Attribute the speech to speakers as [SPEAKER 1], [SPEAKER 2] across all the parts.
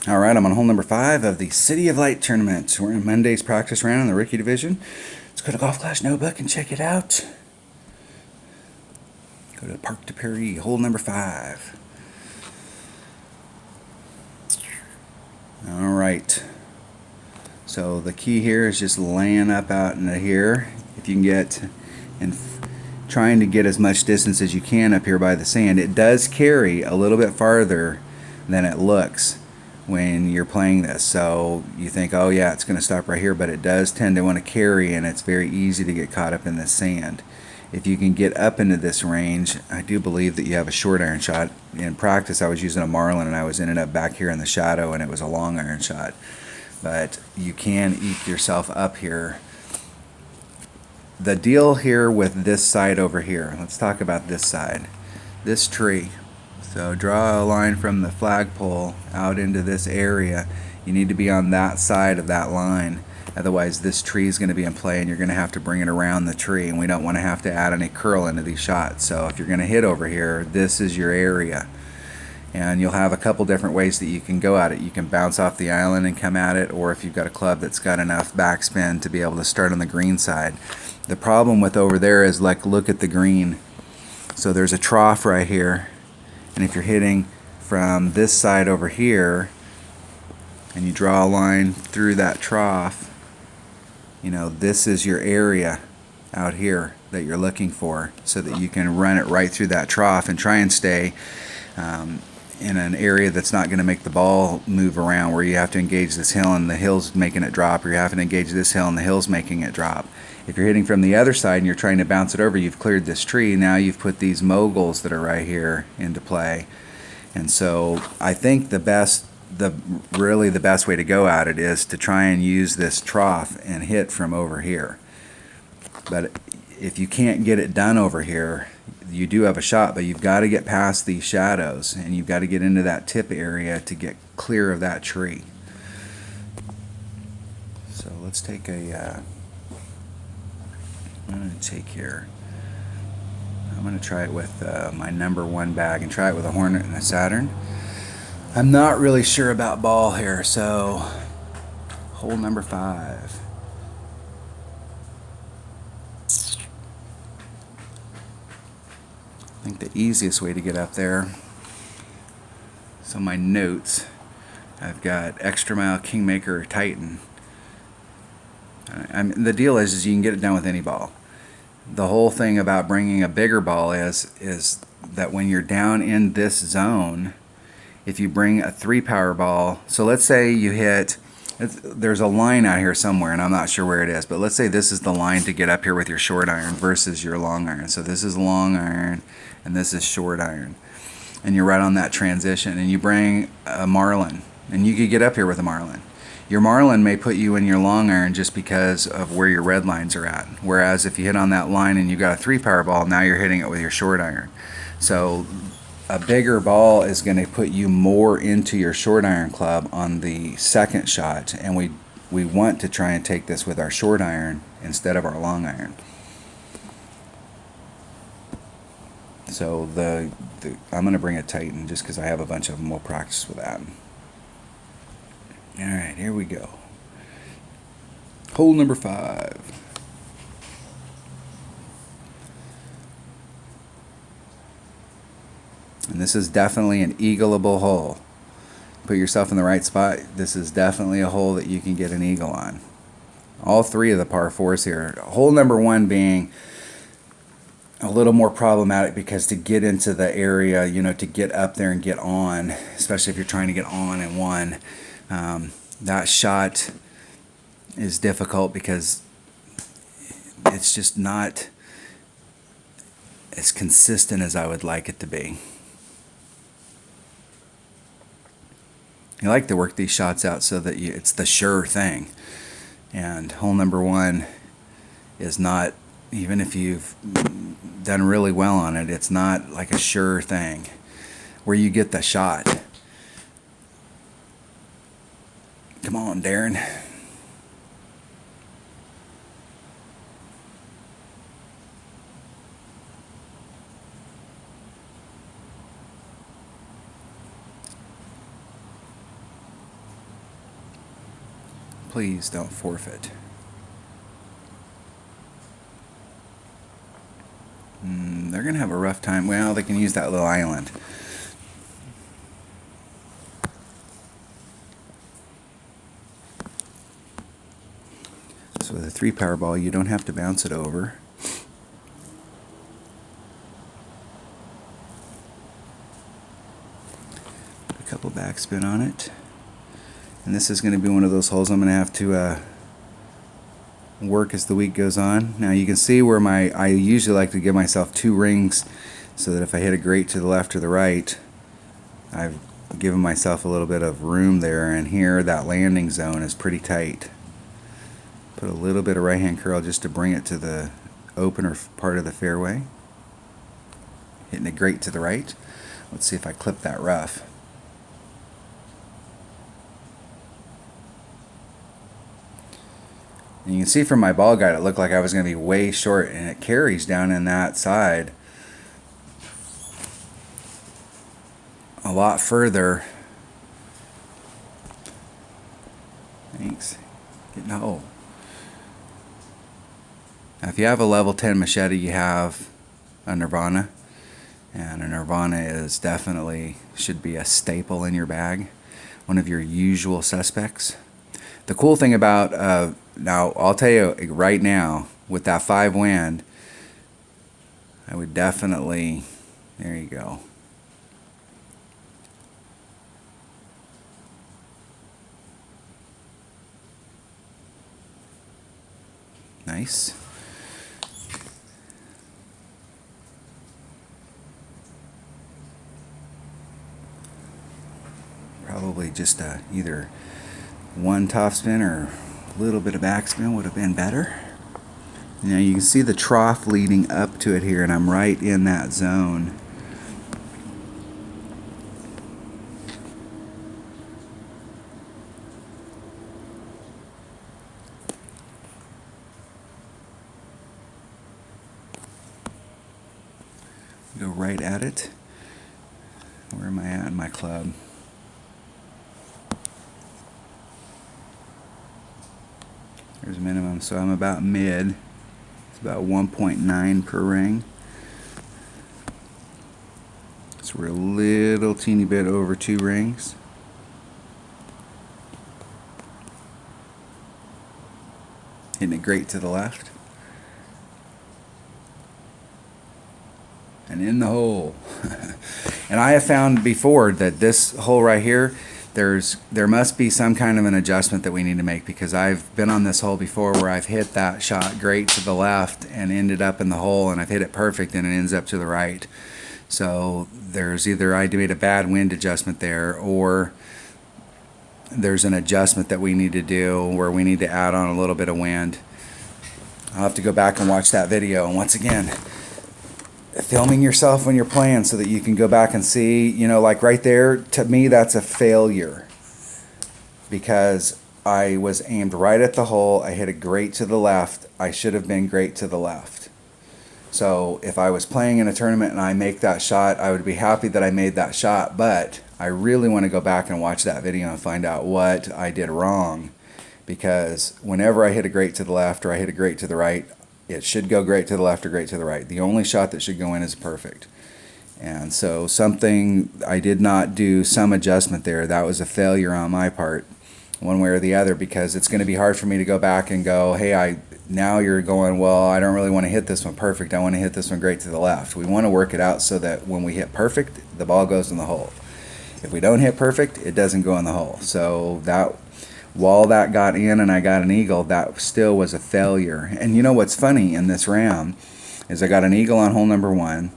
[SPEAKER 1] All right, I'm on hole number 5 of the City of Light tournament. We're in Monday's practice round in the rookie division. Let's go to Golf Clash Notebook and check it out. Go to Parc de Paris, hole number 5. All right. So the key here is just laying up out into here. If you can get and trying to get as much distance as you can up here by the sand. It does carry a little bit farther than it looks when you're playing this. So you think, oh yeah, it's going to stop right here, but it does tend to want to carry, and it's very easy to get caught up in the sand. If you can get up into this range, I do believe that you have a short iron shot. In practice, I was using a Marlin, and I was ended up back here in the shadow, and it was a long iron shot. But you can eke yourself up here. The deal here with this side over here, let's talk about this side. This tree. So draw a line from the flagpole out into this area. You need to be on that side of that line. Otherwise this tree is going to be in play and you're going to have to bring it around the tree, and we don't want to have to add any curl into these shots. So if you're going to hit over here, this is your area. And you'll have a couple different ways that you can go at it. You can bounce off the island and come at it, or if you've got a club that's got enough backspin to be able to start on the green side. The problem with over there is, like, look at the green. So there's a trough right here, and if you're hitting from this side over here and you draw a line through that trough, you know, this is your area out here that you're looking for, so that you can run it right through that trough and try and stay in an area that's not going to make the ball move around, where you have to engage this hill and the hill's making it drop, or you have to engage this hill and the hill's making it drop. If you're hitting from the other side and you're trying to bounce it over, you've cleared this tree. Now you've put these moguls that are right here into play. And so I think really the best way to go at it is to try and use this trough and hit from over here. But if you can't get it done over here, you do have a shot, but you've got to get past these shadows and you've got to get into that tip area to get clear of that tree. So let's take I'm going to take here. I'm going to try it with my number 1 bag and try it with a Hornet and a Saturn. I'm not really sure about ball here, so hole number 5. I think the easiest way to get up there, so my notes, I've got Extra Mile, Kingmaker, or Titan. The deal is you can get it done with any ball. The whole thing about bringing a bigger ball is that when you're down in this zone, if you bring a 3-power ball, so let's say you hit, there's a line out here somewhere, and I'm not sure where it is, but let's say this is the line to get up here with your short iron versus your long iron. So this is long iron, and this is short iron. And you're right on that transition, and you bring a Marlin, and you could get up here with a Marlin. Your Marlin may put you in your long iron just because of where your red lines are at. Whereas if you hit on that line and you got a 3-power ball, now you're hitting it with your short iron. So a bigger ball is going to put you more into your short iron club on the second shot, and we want to try and take this with our short iron instead of our long iron. So I'm going to bring a Titan just because I have a bunch of them. We'll practice with that. Alright, here we go. Hole number 5. And this is definitely an eagleable hole. Put yourself in the right spot. This is definitely a hole that you can get an eagle on. All 3 of the par 4s here. Hole number 1 being a little more problematic because to get into the area, you know, to get up there and get on, especially if you're trying to get on in one, that shot is difficult because it's just not as consistent as I would like it to be. You like to work these shots out so that it's the sure thing. And hole number 1 is not, even if you've done really well on it, it's not like a sure thing where you get the shot. Come on, Darren. Please don't forfeit. They're going to have a rough time. Well, they can use that little island. So with a 3 power ball, you don't have to bounce it over. Put a couple backspin on it. And this is going to be one of those holes I'm going to have to work as the week goes on. Now you can see where I usually like to give myself 2 rings so that if I hit a grate to the left or the right, I've given myself a little bit of room there, and here that landing zone is pretty tight. Put a little bit of right hand curl just to bring it to the opener part of the fairway. Hitting a grate to the right. Let's see if I clip that rough. And you can see from my ball guide it looked like I was going to be way short, and it carries down in that side a lot further. Thanks. Getting a hole. Now if you have a level 10 machete, you have a Nirvana, and a Nirvana is definitely should be a staple in your bag, one of your usual suspects. The cool thing about now I'll tell you right now, with that 5 wind, I would definitely, there you go. Nice. Probably just either one topspin or a little bit of backspin would have been better. Now you can see the trough leading up to it here, and I'm right in that zone. Go right at it. Where am I at in my club? There's minimum, so I'm about mid. It's about 1.9 per ring. So we're a little teeny bit over 2 rings. Hitting it great to the left. And in the hole. And I have found before that this hole right here, there must be some kind of an adjustment that we need to make, because I've been on this hole before where I've hit that shot great to the left and ended up in the hole, and I've hit it perfect and it ends up to the right. So there's either I made a bad wind adjustment there, or there's an adjustment that we need to do where we need to add on a little bit of wind. I'll have to go back and watch that video, and once again, filming yourself when you're playing so that you can go back and see, you know, like right there, to me that's a failure, because I was aimed right at the hole. I hit a great to the left. I should have been great to the left. So if I was playing in a tournament and I make that shot, I would be happy that I made that shot, but I really want to go back and watch that video and find out what I did wrong, because whenever I hit a great to the left or I hit a great to the right, it should go great to the left or great to the right. The only shot that should go in is perfect. And so something, I did not do some adjustment there. That was a failure on my part, one way or the other, because it's going to be hard for me to go back and go, hey, now you're going, well, I don't really want to hit this one perfect. I want to hit this one great to the left. We want to work it out so that when we hit perfect, the ball goes in the hole. If we don't hit perfect, it doesn't go in the hole. So that, while that got in and I got an eagle, that still was a failure. And you know what's funny in this round is I got an eagle on hole number 1.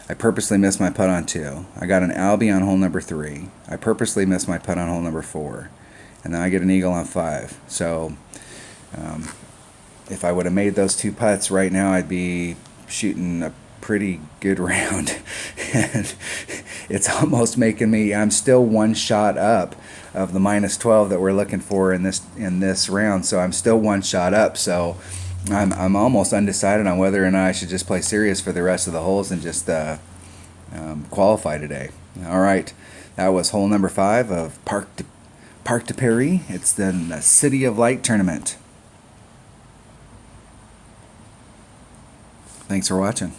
[SPEAKER 1] I purposely missed my putt on 2. I got an albie on hole number 3. I purposely missed my putt on hole number 4. And then I get an eagle on 5. So if I would have made those 2 putts right now, I'd be shooting a pretty good round. And it's almost making me, I'm still 1 shot up of the -12 that we're looking for in this round. So I'm still 1 shot up. So I'm almost undecided on whether or not I should just play serious for the rest of the holes and just qualify today. All right, that was hole number 5 of Parc de Paris. It's the City of Light tournament. Thanks for watching.